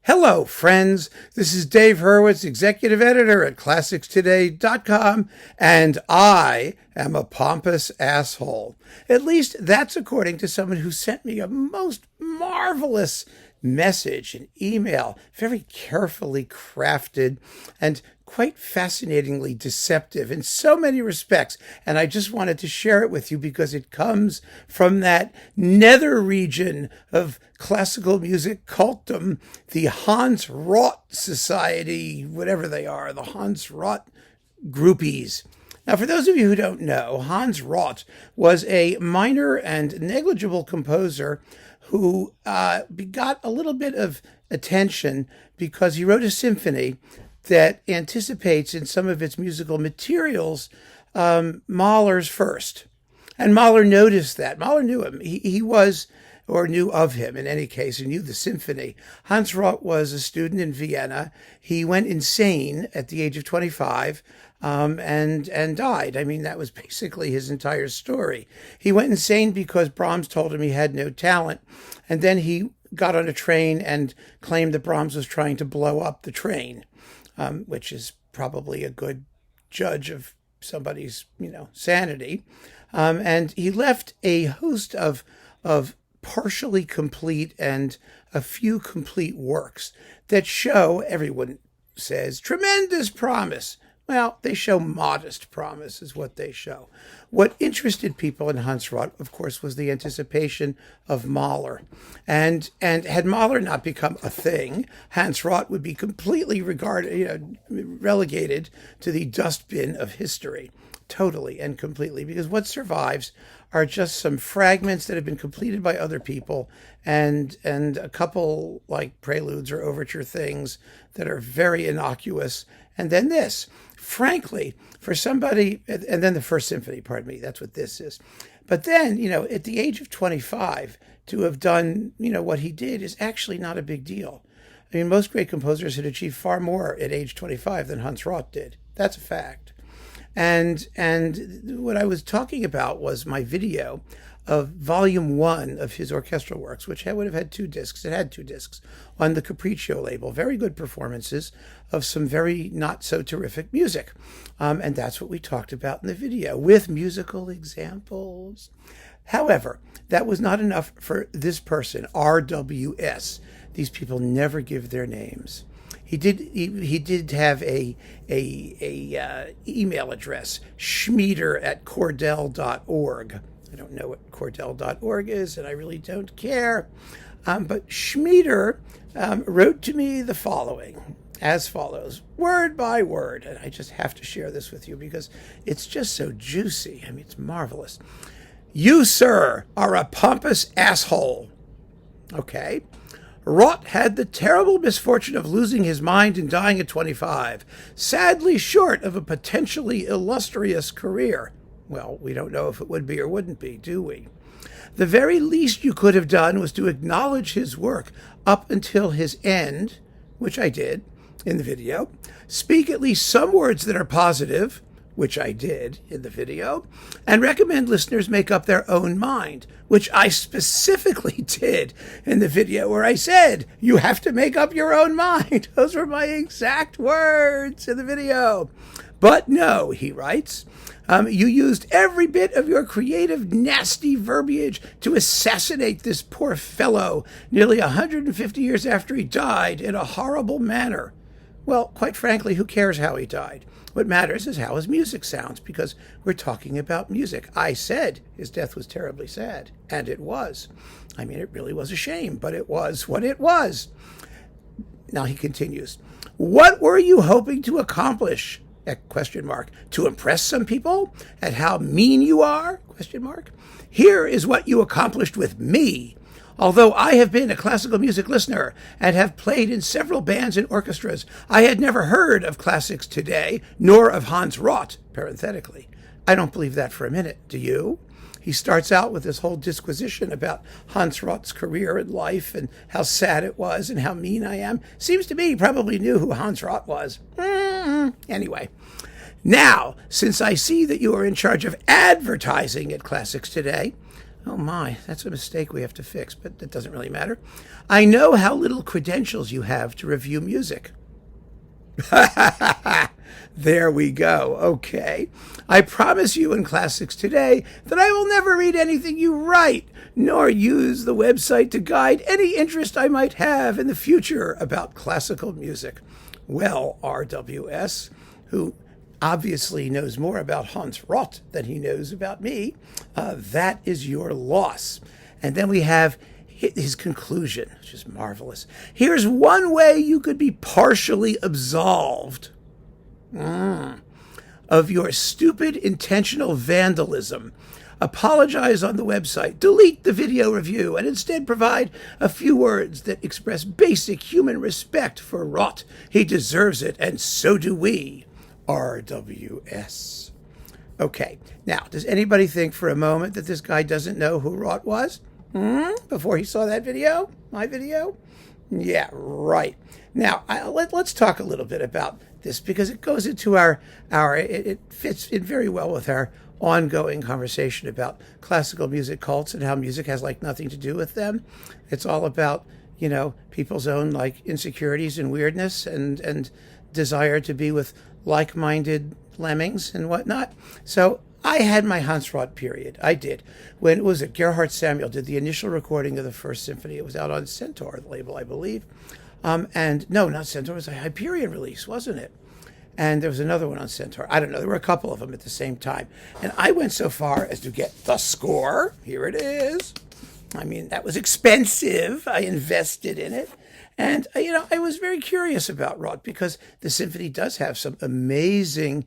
Hello, friends. This is Dave Hurwitz, executive editor at ClassicsToday.com, and I am a pompous asshole. At least that's according to someone who sent me a most marvelous message, an email, very carefully crafted and quite fascinatingly deceptive in so many respects. And I just wanted to share it with you because it comes from that nether region of classical music cultum, the Hans Rott Society, whatever they are, the Hans Rott groupies. Now, for those of you who don't know, Hans Rott was a minor and negligible composer who got a little bit of attention because he wrote a symphony that anticipates in some of its musical materials Mahler's first. And Mahler noticed that. Mahler knew him. He was, or knew of him in any case, and knew the symphony. Hans Rott was a student in Vienna. He went insane at the age of 25 and died. I mean, that was basically his entire story. He went insane because Brahms told him he had no talent, and then he got on a train and claimed that Brahms was trying to blow up the train. Which is probably a good judge of somebody's, sanity. And he left a host of partially complete and a few complete works that show, everyone says, tremendous promise. Well, they show modest promise is what they show. What interested people in Hans Rott, of course, was the anticipation of Mahler. And had Mahler not become a thing, Hans Rott would be completely relegated to the dustbin of history, totally and completely, because what survives are just some fragments that have been completed by other people and a couple like preludes or overture things that are very innocuous. And then this, frankly, for somebody, and then the first symphony, pardon me, that's what this is. But then, at the age of 25, to have done, what he did is actually not a big deal. I mean, most great composers had achieved far more at age 25 than Hans Rott did. That's a fact. And what I was talking about was my video of volume 1 of his orchestral works, which would have had 2 discs. It had 2 discs on the Capriccio label. Very good performances of some very not so terrific music. And that's what we talked about in the video with musical examples. However, that was not enough for this person, RWS. These people never give their names. He did have a email address, schmieder@cordell.org. I don't know what cordell.org is, and I really don't care. But Schmieder wrote to me the following, as follows, word by word. And I just have to share this with you because it's just so juicy. I mean, it's marvelous. You, sir, are a pompous asshole. Okay. Rott had the terrible misfortune of losing his mind and dying at 25, sadly short of a potentially illustrious career. Well, we don't know if it would be or wouldn't be, do we? The very least you could have done was to acknowledge his work up until his end, which I did in the video, speak at least some words that are positive, which I did in the video, and recommend listeners make up their own mind, which I specifically did in the video where I said, you have to make up your own mind. Those were my exact words in the video. But no, he writes, you used every bit of your creative, nasty verbiage to assassinate this poor fellow nearly 150 years after he died in a horrible manner. Well, quite frankly, who cares how he died? What matters is how his music sounds, because we're talking about music. I said his death was terribly sad, and it was. I mean, it really was a shame, but it was what it was. Now he continues. What were you hoping to accomplish? Question mark. To impress some people at how mean you are? Question mark. Here is what you accomplished with me. Although I have been a classical music listener and have played in several bands and orchestras, I had never heard of Classics Today, nor of Hans Rott, parenthetically. I don't believe that for a minute. Do you? He starts out with this whole disquisition about Hans Rott's career and life and how sad it was and how mean I am. Seems to me he probably knew who Hans Rott was. Anyway. Now, since I see that you are in charge of advertising at Classics Today, Oh my, that's a mistake we have to fix, but that doesn't really matter. I know how little credentials you have to review music. There we go. Okay. I promise you in Classics Today that I will never read anything you write, nor use the website to guide any interest I might have in the future about classical music. Well, RWS, who obviously knows more about Hans Roth than he knows about me, that is your loss. And then we have his conclusion, which is marvelous. Here's one way you could be partially absolved of your stupid intentional vandalism. Apologize on the website, delete the video review, and instead provide a few words that express basic human respect for Roth. He deserves it, and so do we. RWS. Okay, now, does anybody think for a moment that this guy doesn't know who Roth was? Before he saw that video? My video? Yeah, right. Now, let's talk a little bit about this because it goes into it fits in very well with our ongoing conversation about classical music cults and how music has like nothing to do with them. It's all about, people's own like insecurities and weirdness and desire to be with like-minded lemmings and whatnot. So I had my Hans Roth period. I did. When was it? Gerhard Samuel did the initial recording of the First Symphony. It was out on Centaur, the label, I believe. And no, not Centaur. It was a Hyperion release, wasn't it? And there was another one on Centaur. I don't know. There were a couple of them at the same time. And I went so far as to get the score. Here it is. I mean, that was expensive. I invested in it. And, I was very curious about Roth because the symphony does have some amazing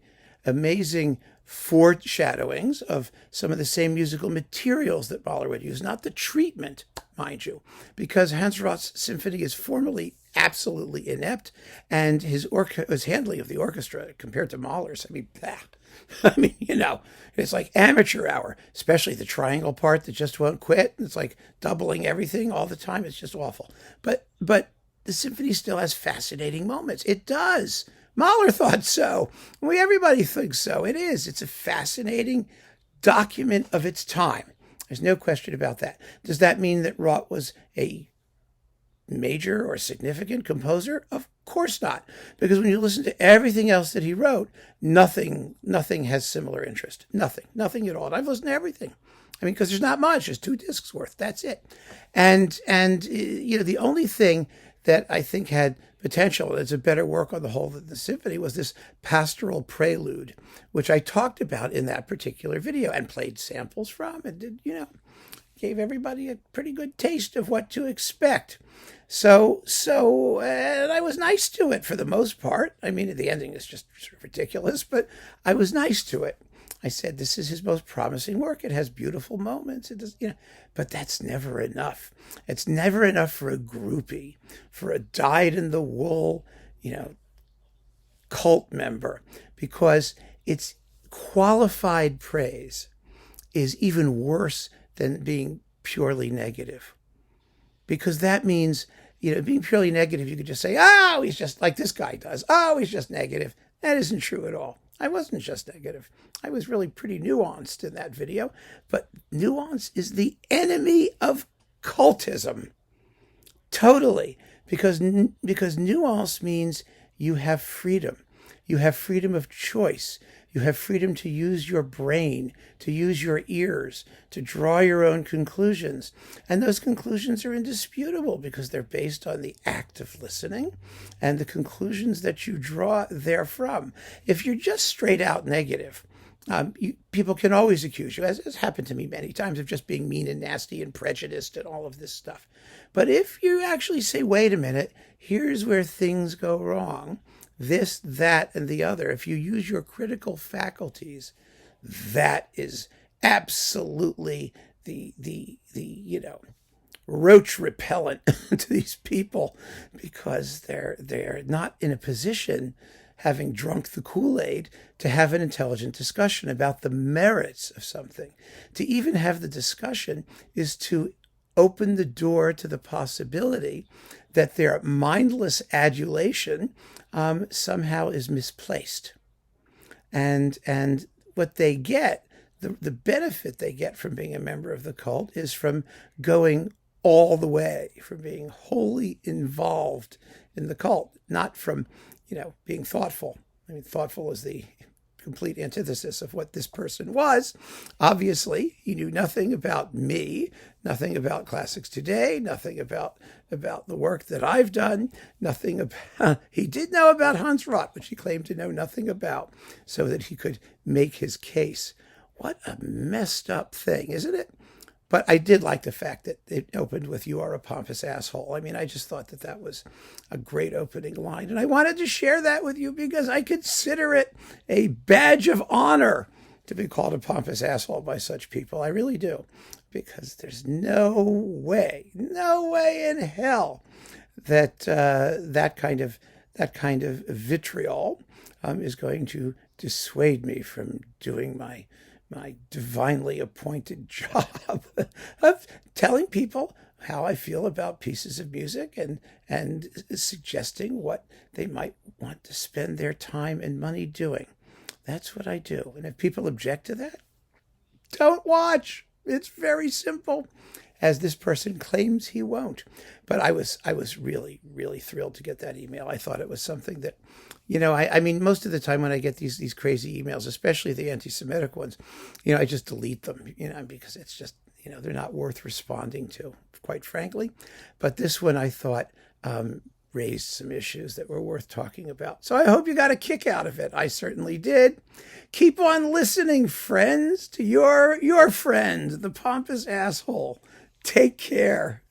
foreshadowings of some of the same musical materials that Mahler would use, not the treatment, mind you, because Hans Roth's symphony is formally absolutely inept, and his handling of the orchestra compared to Mahler's, it's like amateur hour, especially the triangle part that just won't quit. It's like doubling everything all the time. It's just awful. But the symphony still has fascinating moments. It does. Mahler thought so. Everybody thinks so. It is. It's a fascinating document of its time. There's no question about that. Does that mean that Roth was a major or significant composer? Of course not. Because when you listen to everything else that he wrote, nothing has similar interest. Nothing at all. And I've listened to everything. Because there's not much. There's 2 discs worth. That's it. And the only thing that I think had potential as a better work on the whole than the symphony was this pastoral prelude, which I talked about in that particular video and played samples from and did, gave everybody a pretty good taste of what to expect. So and I was nice to it for the most part. The ending is just sort of ridiculous, but I was nice to it. I said, this is his most promising work. It has beautiful moments. It does, but that's never enough. It's never enough for a groupie, for a dyed-in-the-wool, cult member, because it's qualified praise is even worse than being purely negative. Because that means, being purely negative, you could just say, oh, he's just like this guy does. Oh, he's just negative. That isn't true at all. I wasn't just negative. I was really pretty nuanced in that video. But nuance is the enemy of cultism. Totally. Because nuance means you have freedom. You have freedom of choice. You have freedom to use your brain, to use your ears, to draw your own conclusions. And those conclusions are indisputable because they're based on the act of listening and the conclusions that you draw therefrom. If you're just straight out negative, people can always accuse you, as has happened to me many times, of just being mean and nasty and prejudiced and all of this stuff. But if you actually say, wait a minute, here's where things go wrong, this, that, and the other, if you use your critical faculties, that is absolutely the roach repellent to these people, because they're not in a position, having drunk the Kool-Aid, to have an intelligent discussion about the merits of something. To even have the discussion is to open the door to the possibility that their mindless adulation somehow is misplaced. And what they get, the benefit they get from being a member of the cult is from going all the way, from being wholly involved in the cult, not from, being thoughtful. I mean, thoughtful is the complete antithesis of what this person was. Obviously, he knew nothing about me, nothing about Classics Today, nothing about the work that I've done, nothing about, he did know about Hans Rott, which he claimed to know nothing about, so that he could make his case. What a messed up thing, isn't it? But I did like the fact that it opened with, "You are a pompous asshole." I mean, I just thought that was a great opening line. And I wanted to share that with you because I consider it a badge of honor to be called a pompous asshole by such people. I really do. Because there's no way in hell that that kind of vitriol is going to dissuade me from doing my divinely appointed job of telling people how I feel about pieces of music and suggesting what they might want to spend their time and money doing. That's what I do. And if people object to that, don't watch. It's very simple, as this person claims he won't. But I was really, really thrilled to get that email. I thought it was something that, I mean, most of the time when I get these crazy emails, especially the anti-Semitic ones, I just delete them, because it's just, they're not worth responding to, quite frankly. But this one I thought raised some issues that were worth talking about. So I hope you got a kick out of it. I certainly did. Keep on listening, friends, to your friend, the pompous asshole. Take care.